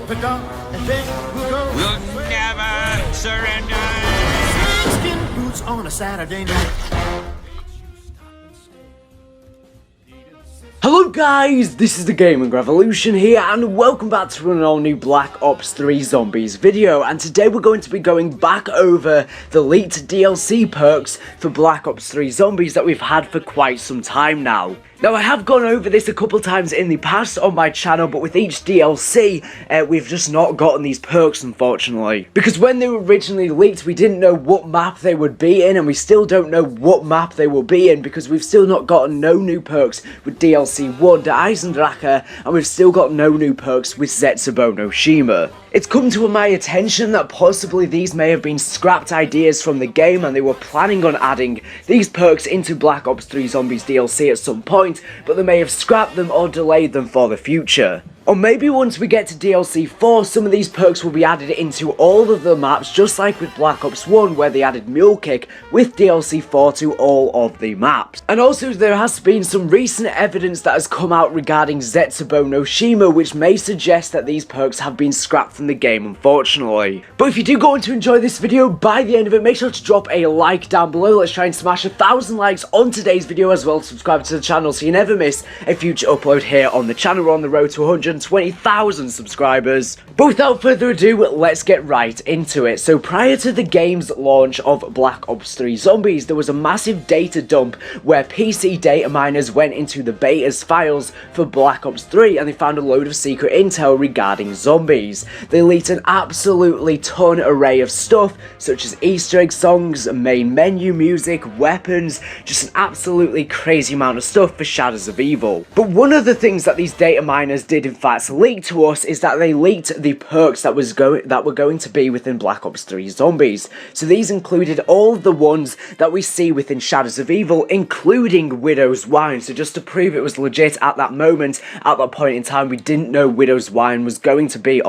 pick up, and then we'll go. We'll never surrender. Skin boots on a Saturday night. Hello guys, this is the Gaming Revolution here, and welcome back to an all new Black Ops 3 Zombies video. And today we're going to be going back over the leaked DLC perks for Black Ops 3 Zombies that we've had for quite some time now. Now, I have gone over this a couple times in the past on my channel, but with each DLC, we've just not gotten these perks, unfortunately. Because when they were originally leaked, we didn't know what map they would be in, and we still don't know what map they will be in, because we've still not gotten no new perks with DLC 1, the Eisendrache, and we've still got no new perks with Zetsubou No Shima. It's come to my attention that possibly these may have been scrapped ideas from the game, and they were planning on adding these perks into Black Ops 3 Zombies DLC at some point, but they may have scrapped them or delayed them for the future. Or maybe once we get to DLC 4, some of these perks will be added into all of the maps, just like with Black Ops 1, where they added Mule Kick with DLC 4 to all of the maps. And also, there has been some recent evidence that has come out regarding Zetsubou No Shima, which may suggest that these perks have been scrapped from the game, unfortunately. But if you do go on to enjoy this video, by the end of it, make sure to drop a like down below. Let's try and smash 1,000 likes on today's video, as well as subscribe to the channel so you never miss a future upload here on the channel. We're on the road to 120,000 subscribers. But without further ado, let's get right into it. So prior to the game's launch of Black Ops 3 Zombies, there was a massive data dump where PC data miners went into the beta's files for Black Ops 3, and they found a load of secret intel regarding zombies. They leaked an absolutely ton array of stuff, such as Easter egg songs, main menu music, weapons, just an absolutely crazy amount of stuff for Shadows of Evil. But one of the things that these data miners did in fact leaked to us is that they leaked the perks that were going to be within Black Ops 3 Zombies. So these included all of the ones that we see within Shadows of Evil, including Widow's Wine. So just to prove it was legit at that moment, at that point in time, we didn't know Widow's Wine was going to be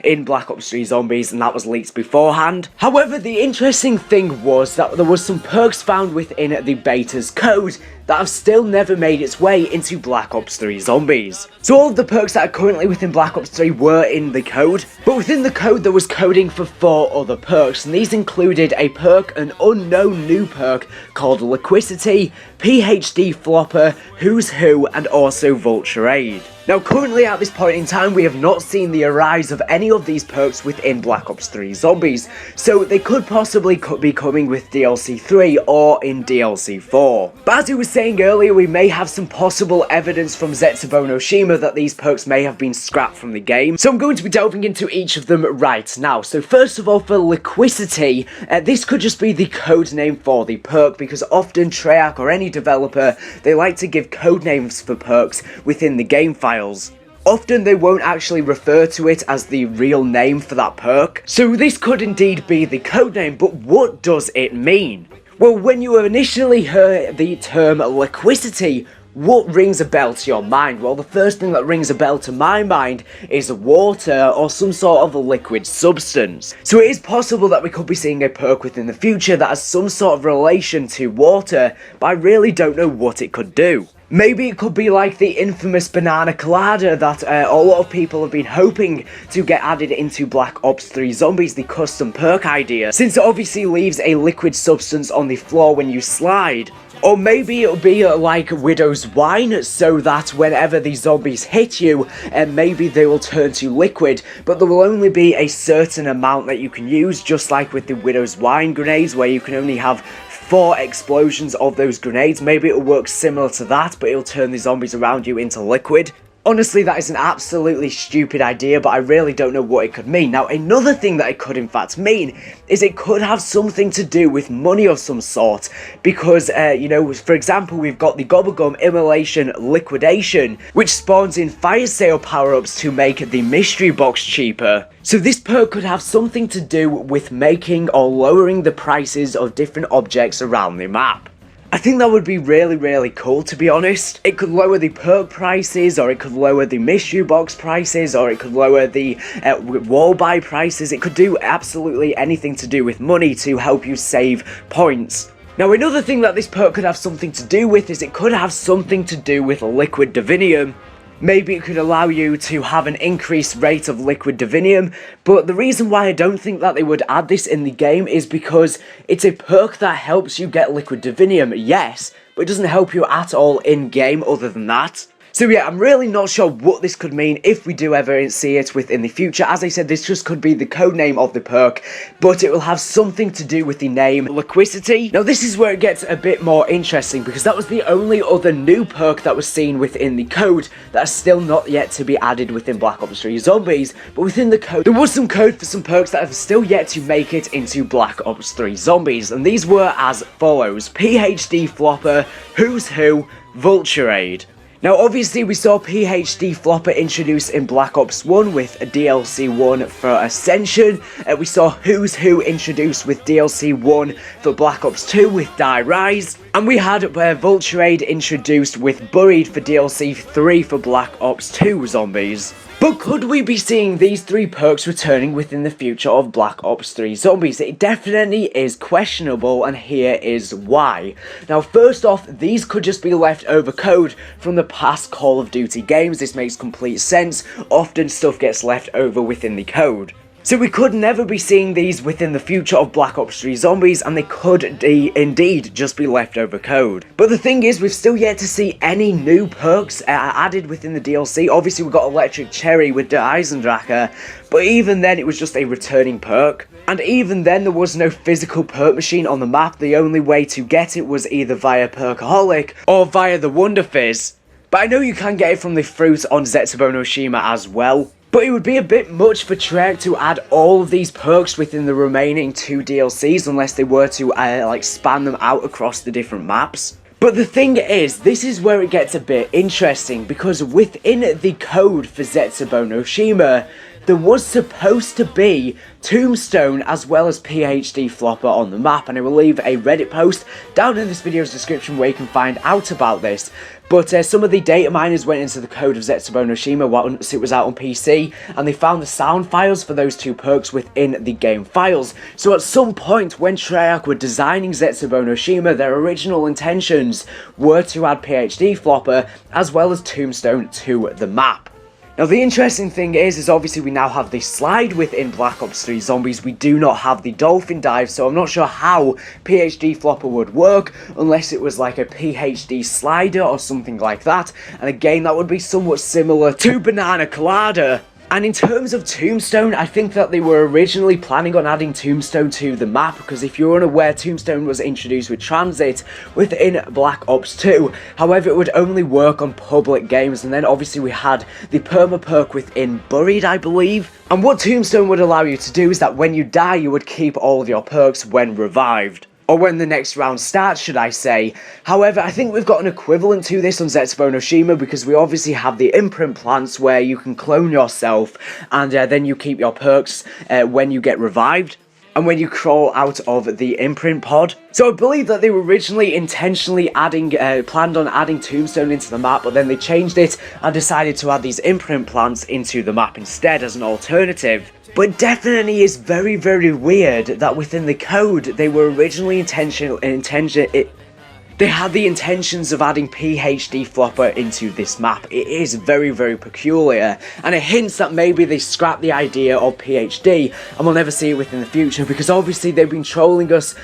in Black Ops 3 Zombies, and that was leaked beforehand. However, the interesting thing was that there was some perks found within the beta's code that have still never made its way into Black Ops 3 Zombies. So all of the perks that are currently within Black Ops 3 were in the code, but within the code there was coding for 4 other perks, and these included a perk, an unknown new perk called Liquicity, PhD Flopper, Who's Who, and also Vulture Aid. Now currently at this point in time, we have not seen the arise of any of these perks within Black Ops 3 Zombies, so they could possibly be coming with DLC 3 or in DLC 4. But as I was saying earlier, we may have some possible evidence from Zetsubou No Shima that these perks may have been scrapped from the game, so I'm going to be delving into each of them right now. So first of all, for Liquicity, this could just be the code name for the perk, because often Treyarch or any developer, they like to give code names for perks within the game file. Often they won't actually refer to it as the real name for that perk. So this could indeed be the codename, but what does it mean? Well, when you initially heard the term Liquicity, what rings a bell to your mind? Well, the first thing that rings a bell to my mind is water or some sort of a liquid substance. So it is possible that we could be seeing a perk within the future that has some sort of relation to water, but I really don't know what it could do. Maybe it could be like the infamous banana colada that a lot of people have been hoping to get added into Black Ops 3 Zombies, the custom perk idea, since it obviously leaves a liquid substance on the floor when you slide. Or maybe it'll be like Widow's Wine, so that whenever the zombies hit you, maybe they will turn to liquid, but there will only be a certain amount that you can use, just like with the Widow's Wine grenades, where you can only have 4 explosions of those grenades. Maybe it'll work similar to that, but it'll turn the zombies around you into liquid. Honestly, that is an absolutely stupid idea, but I really don't know what it could mean. Now, another thing that it could in fact mean is it could have something to do with money of some sort, because, you know, for example, we've got the Gobblegum Immolation Liquidation, which spawns in fire sale power-ups to make the mystery box cheaper. So this perk could have something to do with making or lowering the prices of different objects around the map. I think that would be really cool, to be honest. It could lower the perk prices, or it could lower the mystery box prices, or it could lower the wall buy prices. It could do absolutely anything to do with money to help you save points. Now, another thing that this perk could have something to do with is it could have something to do with liquid divinium. Maybe it could allow you to have an increased rate of liquid divinium, but the reason why I don't think that they would add this in the game is because it's a perk that helps you get liquid divinium, yes, but it doesn't help you at all in-game other than that. So yeah, I'm really not sure what this could mean if we do ever see it within the future. As I said, this just could be the code name of the perk, but it will have something to do with the name Liquicity. Now this is where it gets a bit more interesting, because that was the only other new perk that was seen within the code that is still not yet to be added within Black Ops 3 Zombies. But within the code, there was some code for some perks that have still yet to make it into Black Ops 3 Zombies, and these were as follows: PhD Flopper, Who's Who, Vulture Aid. Now obviously we saw PhD Flopper introduced in Black Ops 1 with a DLC 1 for Ascension, we saw Who's Who introduced with DLC 1 for Black Ops 2 with Die Rise, and we had Vulture Aid introduced with Buried for DLC 3 for Black Ops 2 Zombies. But could we be seeing these three perks returning within the future of Black Ops 3 Zombies? It definitely is questionable, and here is why. Now first off, these could just be leftover code from the past Call of Duty games. This makes complete sense. Often stuff gets left over within the code. So we could never be seeing these within the future of Black Ops 3 Zombies, and they could indeed just be leftover code. But the thing is, we've still yet to see any new perks added within the DLC. Obviously we got Electric Cherry with the Eisendrache, but even then it was just a returning perk. And even then there was no physical perk machine on the map. The only way to get it was either via Perkaholic or via the Wonder Fizz. But I know you can get it from the fruit on Zetsubou No Shima as well. But it would be a bit much for Treyarch to add all of these perks within the remaining 2 DLCs unless they were to like span them out across the different maps. But the thing is, this is where it gets a bit interesting, because within the code for Zetsubou No Shima, there was supposed to be Tombstone as well as PhD Flopper on the map, and I will leave a Reddit post down in this video's description where you can find out about this. But some of the data miners went into the code of Zetsubou No Shima once it was out on PC, and they found the sound files for those 2 perks within the game files. So at some point when Treyarch were designing Zetsubou No Shima, their original intentions were to add PhD Flopper as well as Tombstone to the map. Now the interesting thing is obviously we now have the slide within Black Ops 3 Zombies. We do not have the dolphin dive, so I'm not sure how PhD Flopper would work unless it was like a PhD slider or something like that. And again, that would be somewhat similar to Banana Colada. And in terms of Tombstone, I think that they were originally planning on adding Tombstone to the map, because if you're unaware, Tombstone was introduced with Transit within Black Ops 2. However, it would only work on public games, and then obviously we had the perma perk within Buried, I believe. And what Tombstone would allow you to do is that when you die, you would keep all of your perks when revived. Or when the next round starts, should I say. However, I think we've got an equivalent to this on Zetsubou No Shima, because we obviously have the imprint plants where you can clone yourself, and then you keep your perks when you get revived, and when you crawl out of the imprint pod. So I believe that they were originally intentionally planned on adding Tombstone into the map, but then they changed it and decided to add these imprint plants into the map instead as an alternative. But it definitely is very, very weird that within the code, they were originally they had the intentions of adding PhD Flopper into this map. It is very, very peculiar, and it hints that maybe they scrapped the idea of PhD, and we'll never see it within the future, because obviously they've been trolling us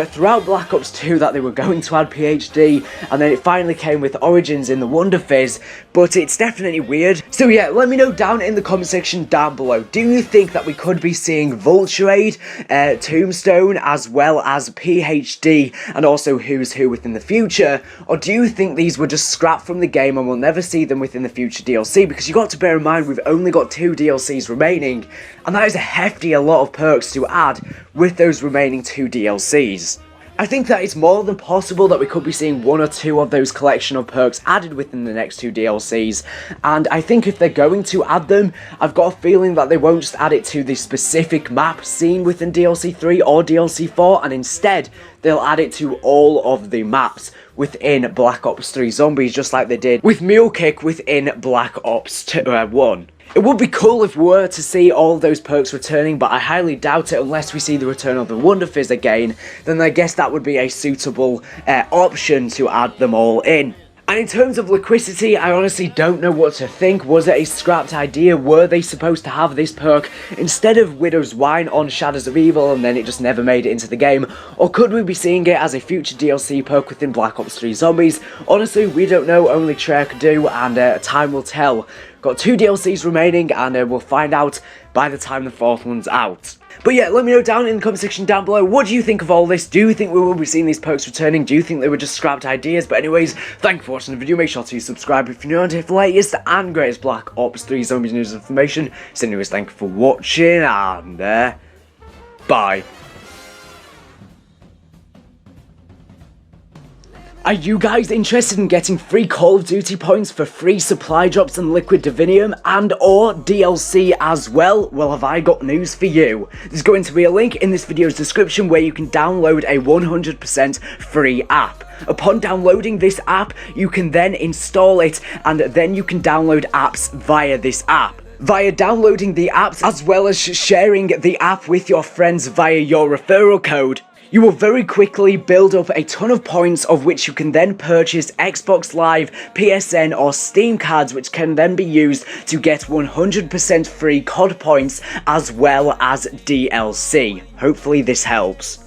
throughout Black Ops 2 that they were going to add PhD, and then it finally came with Origins in the Wonder Fizz, but it's definitely weird. So yeah, let me know down in the comment section down below, do you think that we could be seeing Vulture Aid, Tombstone, as well as PhD, and also Who's Who within the future, or do you think these were just scrapped from the game and we'll never see them within the future DLC? Because you got to bear in mind, we've only got 2 DLCs remaining, and that is a lot of perks to add with those remaining 2 DLCs. I think that it's more than possible that we could be seeing 1 or 2 of those collection of perks added within the next 2 DLCs, and I think if they're going to add them, I've got a feeling that they won't just add it to the specific map seen within DLC 3 or DLC 4, and instead they'll add it to all of the maps within Black Ops 3 Zombies, just like they did with Mule Kick within Black Ops 1. It would be cool if we were to see all those perks returning, but I highly doubt it unless we see the return of the Wonder Fizz again. Then I guess that would be a suitable option to add them all in. And in terms of Liquicity, I honestly don't know what to think. Was it a scrapped idea? Were they supposed to have this perk instead of Widow's Wine on Shadows of Evil and then it just never made it into the game? Or could we be seeing it as a future DLC perk within Black Ops 3 Zombies? Honestly, we don't know, only Treyarch could do, and time will tell. Got 2 DLCs remaining, and we'll find out by the time the 4th one's out. But yeah, let me know down in the comment section down below, what do you think of all this? Do you think we will be seeing these perks returning? Do you think they were just scrapped ideas? But anyways, thank you for watching the video. Make sure to subscribe if you're new and here for the latest and greatest Black Ops 3 Zombies news and information. So anyways, thank you for watching, and bye. Are you guys interested in getting free Call of Duty points for free supply drops and Liquid Divinium and or DLC as well? Well, have I got news for you. There's going to be a link in this video's description where you can download a 100% free app. Upon downloading this app, you can then install it and then you can download apps via this app. Via downloading the apps as well as sharing the app with your friends via your referral code, you will very quickly build up a ton of points of which you can then purchase Xbox Live, PSN or Steam cards which can then be used to get 100% free COD points as well as DLC. Hopefully this helps.